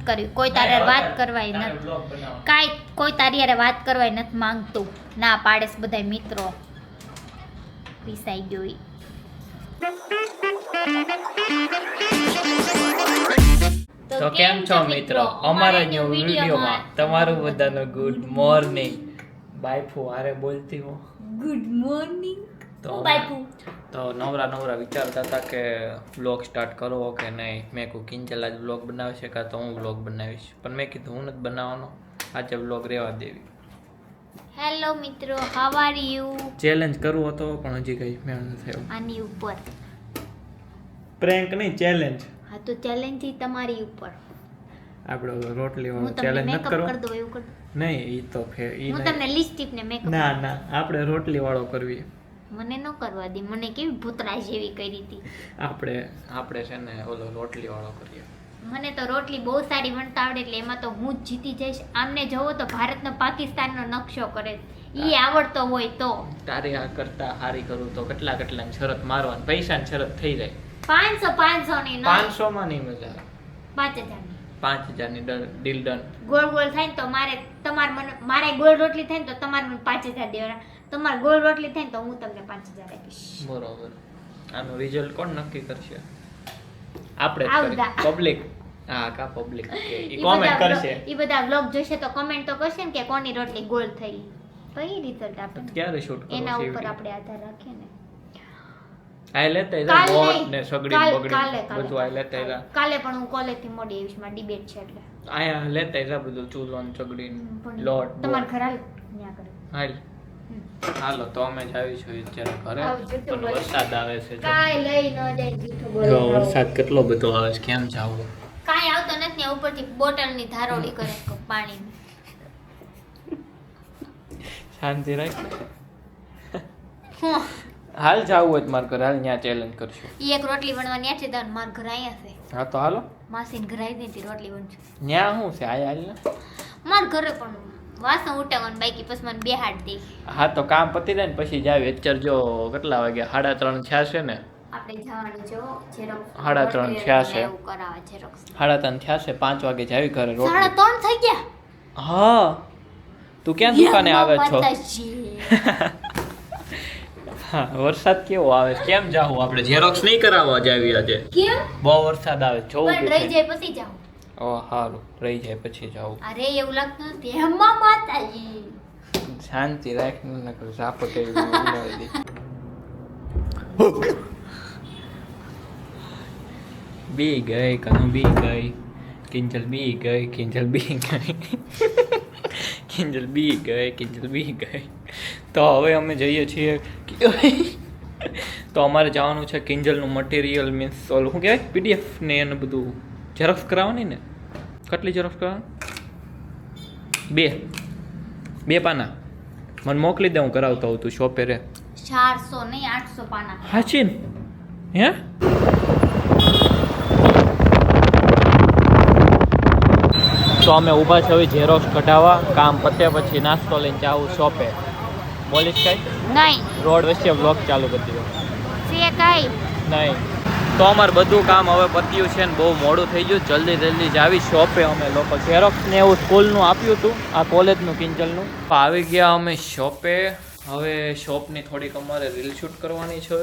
નથી કરવી, કોઈ તારે વાત કરવાય નથી, કાંઈ કોઈ તારી યારે વાત કરવાય નથી માંગતું, ના પાડેસ બધાય મિત્રો પીસાઈ ગયો ઈ. તો કેમ છો મિત્રો, અમારા ન્યુ વિડીયોમાં તમારું બધાનું ગુડ મોર્નિંગ. બાયફુ આરે બોલતી હો ગુડ મોર્નિંગ. તો નવરા વિચારતા હતા કે વ્લોગ સ્ટાર્ટ કરવો કે નહીં. મેં કહું કિંજલ આજ વ્લોગ બનાવશે કાં તો હું વ્લોગ બનાવીશ, પણ મેં કીધું હું નથી બનાવવાનો, આજે વ્લોગ રહેવા દેવી. હેલો મિત્રો, હાઉ આર યુ? ચેલેન્જ કરવો હતો પણ હજી કઈ મેળ ન થયો. આની ઉપર પ્રેન્ક નહીં, ચેલેન્જ. હા તો ચેલેન્જ તમારી ઉપર. આપણે રોટલી વાળો હું તમને ચેલેન્જ નથી મેકઅપ કરવો. કરી દઉં એવું કરી દઉં. નહીં ઈ તો ફે ઈ હું નહીં. તમને લિપસ્ટિક ને મેકઅપ. ના આપણે રોટલી વાળો કરવી. મને ન કરવા દી, મને કેવી ભૂતરા જેવી કરી હતી. આપણે છે ને ઓલો રોટલી વાળો કરીએ. મને તો રોટલી બહુ સારી વણતા આવડે એટલે એમાં તો હું જ જીતી જઈશ. આમને જોવો તો ભારતનો પાકિસ્તાનનો નકશો કરે, ઈ આવડતો હોય તો. તારી આ કરતા હારી કરું તો કેટલા શરત મારવાની, પૈસાની શરત થઈ જાય. 500 ની નહીં, 500 માં નહીં મજા આવે. 5000 ની. 5000 ની ડીલ ડન. ગોળ ગોળ થાય ને તો મારે ગોળ રોટલી થાય ને તો તમારે મને 5000 દેવાના, તમારે ગોળ રોટલી થાય ને તો હું તમને 5000 આપીશ. બરોબર. આનું રિઝલ્ટ કોણ નક્કી કરશે? આપણે પબ્લિક. હા કા પબ્લિક કે ઈ કોમેન્ટ કરશે. ઈ બધા વ્લોગ જોશે તો કમેન્ટ તો કરશે ને કે કોની રોટલી ગોળ થઈ. પછી રિઝલ્ટ આપે. ક્યારે શૂટ કરવો છે? એના ઉપર આપણે આધાર રાખીએ ને. આ લેતા જા બોટ ને સગડી બગડી બધું આ લેતા જા. કાલે પણ હું કોલેજ થી મોડી આવીશ, મારી ડિબેટ છે એટલે. આયા લેતા જા બધું ચૂલો ને સગડી લોટ. તમાર ઘર હાલ ન્યા કરે. હાલો તો અમે જ આવીશું અત્યારે ઘરે. પણ વરસાદ આવે છે. કાઈ લઈ ન જાય જૂઠું બોલે. જો વરસાદ કેટલો બધો આવે છે, કેમ જાવું? કાઈ આવતો નથી ને ઉપરથી બોટલ ની ધારોડી કરે પાણીની. શાંતિ રાખ. હાલ જાવું હોય માર ઘરે, હાલ ન્યા ચેલેન્જ કરશું. ઈ એક રોટલી વણવાની આ છે તો માર ઘર આયા છે. હા તો હાલો. માસીન ઘર આવી દીધી રોટલી વણશે. ન્યા શું છે? આયા હાલ ને. માર ઘરે પણ વાસણ ઉટાવવાનું બાકી પછી મને બેહાડ દે. હા તો કામ પતી જાય ને પછી જાવી. અત્યારે જો કેટલા વાગ્યા? 3:30 થયા છે ને. આપણે જવાનું જો ઝેરોક્સ 3:30 થયા છે. એવું કરાવે ઝેરોક્સ. 3:30 થયા છે, 5 વાગે જાવી ઘરે. 3:30 થઈ ગયા. હા તું ક્યાં દુકાને આવે છો? હા વરસાદ કેવો આવે છે, કેમ જાવું? આપણે ઝેરોક્સ નહીં કરાવવા જાવી આજે. કેમ? બહુ વરસાદ આવે, જોવું પણ રહી જાય પછી જાવ. ઓ હારું, રહી જાય પછી જાવું. અરે એવું લાગતું નથી. હેમા માતાજી શાંતિ રાખ, નકર ઝાપટ એવી ઉડાવી દે. બી ગઈ કનું, બી ગઈ કિંજલ, બી ગઈ કિંજલ, બી ગઈ કિંજલ, બી ગઈ કિંજલ, બી ગઈ. તો હવે અમે જઈએ છીએ. તો અમારે જવાનું છે કિંજલનું મટીરિયલ, મીન્સ ઓલું શું કહેવાય, પીડીએફ ને એને બધું ઝેરોક્સ કરાવવાની ને. કેટલી ઝેરોક્સ કરાવવાની? 2 પાના મને મોકલી દે, હું કરાવતો હોઉં. તું શોપે રે. 400 નહીં 800 પાના. હાચીન હે? તો અમે ઊભા છે હવે ઝેરોક્સ કઢાવવા. કામ પતે પછી નાસ્તો લઈને જાવું શોપે. બોલીશ કઈ? નહીં રોડ વચ્ચે વ્લોગ ચાલુ કરી દીધો. છે કઈ નહીં તો અમારે બધું કામ હવે પત્યું છે ને બહુ મોડું થઈ ગયું. જલ્દી જાવી શોપે. અમે લોકો ઝેરોક્સ ને એવું સ્કૂલનું આપ્યું હતું, આ કોલેજનું કિંજલનું. આવી ગયા અમે શોપે. હવે શોપની થોડીક અમારે રીલ શૂટ કરવાની છે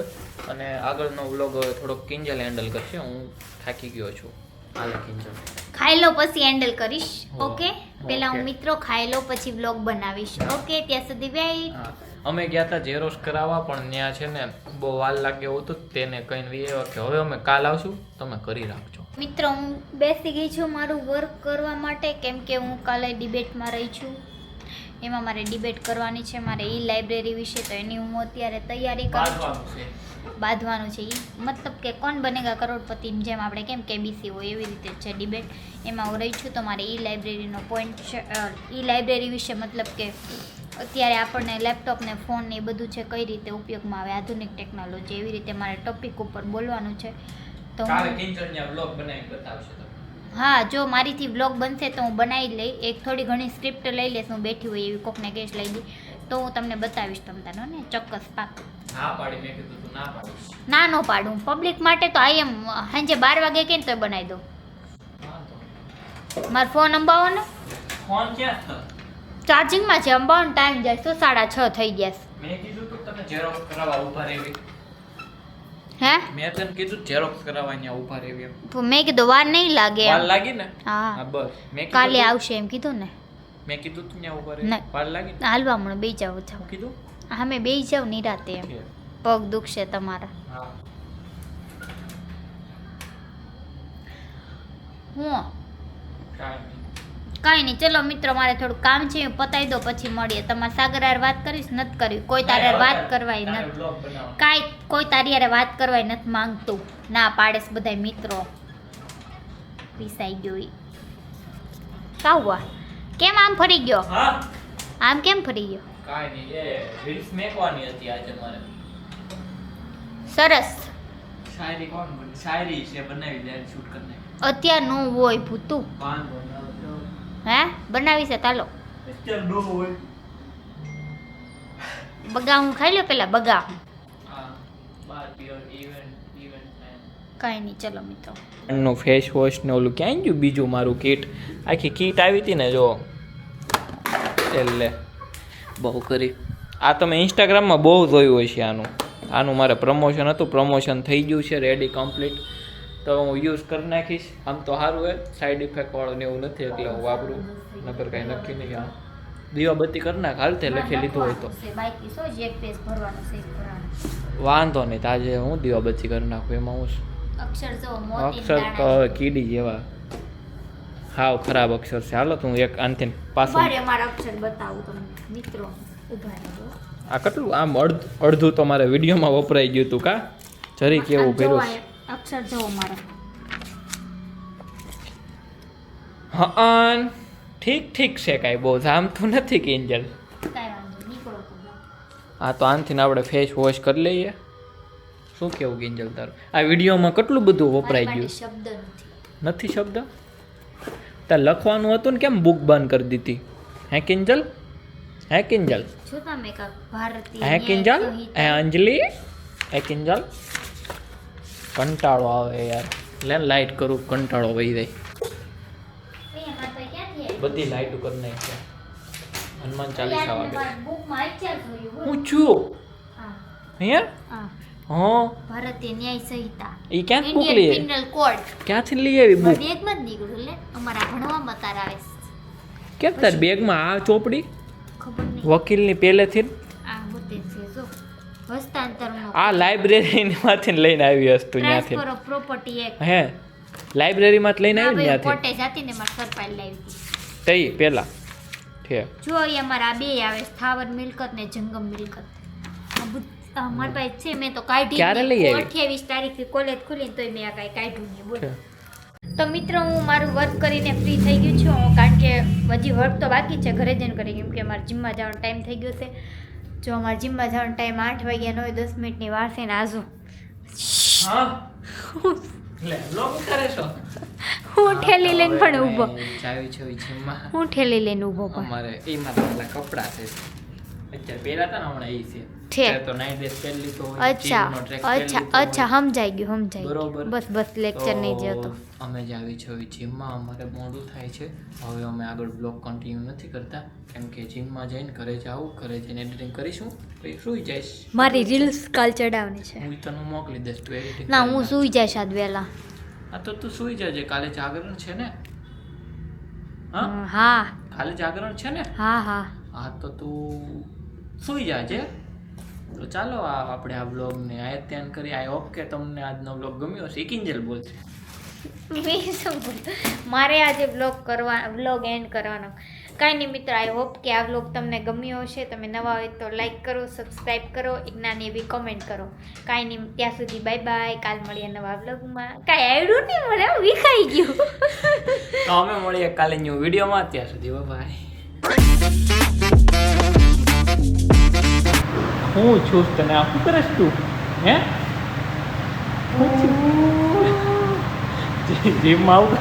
અને આગળનો વ્લોગ હવે થોડોક કિંજલ હેન્ડલ કરશે. હું થાકી ગયો છું. હાલે કિંજલ ખાઈ લો પછી હેન્ડલ કરીશ. ઓકે પેલા હું ઓકે. મિત્રો ખાઈ લો પછી વ્લોગ બનાવીશ. ઓકે ત્યાં સુધી વેઇટ. હા અમે ગયા હતા ઝેરોક્સ કરાવવા, પણ ત્યાં છે ને બહુ વાર લાગે એવું હતું. તેને કહીને વિયેવા કે હવે અમે કાલ આવશું, તમે કરી રાખજો. મિત્રો હું બેસી ગઈ છું મારું વર્ક કરવા માટે, કેમ કે હું કાલે ડિબેટમાં રહી છું. એમાં મારે ડિબેટ કરવાની છે, મારે ઈ લાઇબ્રેરી વિશે. તો એની હું અત્યારે તૈયારી કરું છું. બાંધવાનું છે ઈ, મતલબ કે કોણ બનેગા કરોડપતિની જેમ આપણે કેમ કેબીસી હોય એવી રીતે છે ડિબેટ. એમાં હું રહી છું તો મારે ઈ લાઇબ્રેરીનો પોઈન્ટ છે. ઈ લાઇબ્રેરી વિશે મતલબ કે અત્યારે આપણને લેપટોપ ને ફોન ને એ બધું છે કઈ રીતે ઉપયોગમાં આવે, આધુનિક ટેકનોલોજી, એવી રીતે મારે ટોપિક ઉપર બોલવાનું છે. તો હા જો મારીથી વ્લોગ બનશે તો હું બનાવી જ લઈ. એક થોડી ઘણી સ્ક્રિપ્ટ લઈ લઈશ, હું બેઠી હોય એવી કોકને કેસ લઈ દઈ તો હું તમને બતાવીશ. તમને ને ચોક્કસ પાક. ના નો પાડું પબ્લિક માટે તો આઈ એમ. સાંજે 12 વાગે કે તો બનાવી દઉં. મારો ફોન અંબાવો ને ફોન ક્યાં છે? ચાર્જિંગમાં છે. અંબાવો ટાઈમ જાય તો 6:30 થઈ ગયા છે. મેં કીધું તું તમે ઝેરોક્સ કરાવવા ઊભા રહેવી. હે મેં તને કીધું ઝેરોક્સ કરાવવા અહીંયા ઊભા રહેવી એમ. તો મેં કીધું વાર નહીં લાગે વાર એમ. લાગી ને? હા હા બસ. મેં કીધું કાલે તું- આવશે એમ કીધું ને. મેં કીધું તું ત્યાં ઊભા નહીં. રહે. વાર લાગી ને? હાલવા હમણાં બેસી જાવ જાવ. હું કીધું? હા મેં બેસી જાવ નિરાતે એમ. છે. પગ દુખશે તમારા. હા. હું કાંઈ નહીં. કાંઈ નહીં. ચલો મિત્રો મારે થોડું કામ છે હું પતાવી દો પછી મળીએ. તમારે સાગર હારે વાત કરીશ નથી કરવી. કોઈ તારે હારે વાત કરવાય તારે નથી. vlog બનાવવાનો. કાંઈ કોઈ તારી હારે વાત કરવાય નથી માંગતું. ના પાડેસ બધાય મિત્રો. પીસાઈ ગયો ઈ. કાવવા કેમ આમ ફરી ગયો? હા આમ કેમ ફરી ગયો? કાંઈ નહીં. એ રીલ્સ મેકવાની હતી આજે મારે. સરસ. શાયરી કોણ બની? શાયરી છે બનાવી દે શૂટ કરીને. અત્યાર નો હોય ભૂતું. પાન બનાવજો. હે બનાવી છે ચાલો. અત્યારે નો હોય. બગા હું ખાઈ લો પેલા બગા. હા બાર પિયર ઇવેન્ટ કાંઈ નહીં ચલો મિત્રો. નું ફેસ વોશ ને ઓલું ક્યાં ગયું બીજું મારું કીટ આખી કીટ આવી હતી ને જો એટલે બહુ કરી આ તમે ઇન્સ્ટાગ્રામમાં બહુ જોયું હશે આનું મારે પ્રમોશન હતું પ્રમોશન થઈ ગયું છે રેડી કમ્પ્લીટ તો હું યુઝ કરી નાખીશ આમ તો સારું હોય સાઈડ ઇફેક્ટ વાળું ને એવું નથી એટલે હું વાપરું નકર કાંઈ નક્કી નહીં આ દીવાબત્તી કરી નાખ હાલ તે લખી લીધું હોય તો બાકી સો જ એક પેજ ભરવાનો છે ભરવાનો. વાંધો નહીં તાજે હું દીવાબત્તી કરી નાખું એમાં હું અક્ષર જો મોતી અક્ષર તો હવે કીડી જેવા હાવ ખરાબ અક્ષર છે હાલો તું એક આનથી પાછું ઉભા રહ્યો મારા અક્ષર બતાવું તમને મિત્રો ઉભા રહ્યો. આ કેટલું આમ અડધું તો મારે વિડીયોમાં વપરાઈ ગયું હતું કા જરી કેવું જો કર્યું આ અક્ષર જો મારા. હા ઠીક છે કાંઈ બહુ જામતું નથી કિંજલ કાંઈ વાંધો નહીં, નીકળો તો. આ તો આનથી આપણે ફેસ વોશ કરી લઈએ શું કેવું કિંજલ તારું આ વિડીયોમાં કેટલું બધું વપરાઈ મારી ગયું પાસે શબ્દ નથી. નથી શબ્દ તાર લખવાનું હતું ને કેમ બુક બંધ કરી દીધી હે કિંજલ જો તમે કાંક ભારતીય હે કિંજલ ન્યાય સંહિતા. હે અંજલિ હે કિંજલ કંટાળો આવે યાર લે લાઈટ કરું કંટાળો વહી જાય અહીંયા મારે તો ક્યાંથી આવી? બધી લાઈટ કરી નાખી હનુમાન ચાલીસા વાગે મારા બુકમાં અત્યાર જોયું બોલ. હું છું હા અહીંયા હા હા ભારતીય ન્યાય સંહિતા એ ક્યાંથી બુક ઇન્ડિયન લઈ પિનલ કોડ ક્યાંથી લઈ આવી બુક બેગમાં જ નીકળ્યું લે અમારા ભણવામાં તાર આવે છે. કેમ તાર બેગમાં આ ચોપડી ખબર નહીં વકીલની પહેલેથી જ? આ હોતે છે જો હસ્તાંતરનો આ લાઇબ્રેરીમાંથી લઈને આવી વસ્તુ ત્યાંથી ટ્રાન્સફર ઓફ પ્રોપર્ટી એક્ટ. હે લાઇબ્રેરીમાંથી લઈને આવી ત્યાંથી કોર્ટે જાતી ને મારા સરપાઈ લાવી હતી. તઈ પહેલા છે જો અહીંયા અમારા બે આવે સ્થાવર મિલકત ને જંગમ મિલકત. આ મારી પાસે છે મેં તો કાઢી ક્યારે લઈ આવી? 28 તારીખથી કોલેજ ખુલીને તોય મેં આ કાંઈ કાઢ્યું નહીં બોલ. છે. તો મિત્રો હું મારું વર્ક કરીને ફ્રી થઈ ગયું છું કારણ કે હજી વર્ક તો બાકી છે ઘરે જઈને કરી કેમ કે મારે જીમમાં જવાનો ટાઈમ થઈ ગયો છે. જો અમારે જીમમાં જવાનો ટાઈમ 8 વાગ્યા 9 10 મિનિટની વાર છે ને આજુ હા લે બ્લોગ કરે છો હું ઠેલી લઈને પણ ઊભો ચાવી છે જીમમાં હું ઠેલી લઈને ઊભો પણ અમારે એમાં તો પેલા કપડા છે અત્યારે પહેલા હતા ને હમણાં એ છે છે. અત્યારે તો નાઇટ ડ્રેસ પહેરી લીધો હોય અચ્છા જીમનો dress પહેરી અચ્છા લીધો હોય. અચ્છા સમજાઈ ગયું બરોબર. બસ લેક્ચર નહીં જતો. અમે જ આવી છે જીમમાં અમારે મોડું થાય છે હવે અમે આગળ બ્લોગ કન્ટિન્યુ નથી કરતા કેમ કે જીમમાં જઈને ઘરે જાઉં ઘરે જઈને એડિટિંગ કરીશું પછી સૂઈ જઈશ મારી રીલ્સ કાલ ચડાવવાની છે. હું તને મોકલી દઈશ તું એડિટિંગ ના હું સૂઈ જઈશ આજ વહેલા. હા તો તું સૂઈ જજે કાલે જાગરણ છે ને હા હા કાલે જાગરણ છે ને હા હા હા તો તું સૂઈ જાજે તો ચાલો આપણે આ બ્લોગને આયત ધ્યાન કરી આઈ હોપ કે તમને આજનો બ્લોગ ગમ્યો હશે કિંજલ બોલશે મેં શું બોલું? મારે આજે વ્લોગ એન્ડ કરવાનો કાંઈ નહીં મિત્રો આઈ હોપ કે આ વ્લોગ તમને ગમ્યો હશે. તમે નવા હોય તો લાઈક કરો સબસ્ક્રાઈબ કરો એક નાની એવી કોમેન્ટ કરો. કાંઈ નહીં ત્યાં સુધી બાય બાય. કાલ મળીએ નવા વ્લોગમાં. કાંઈ આવડ્યું નહીં મને વિખાઈ ગયું. તો અમે મળીએ કાલે ન્યૂ વિડીયોમાં ત્યાં સુધી બાય હું છું તને આ શું કરે તું હે જીમમાં આવું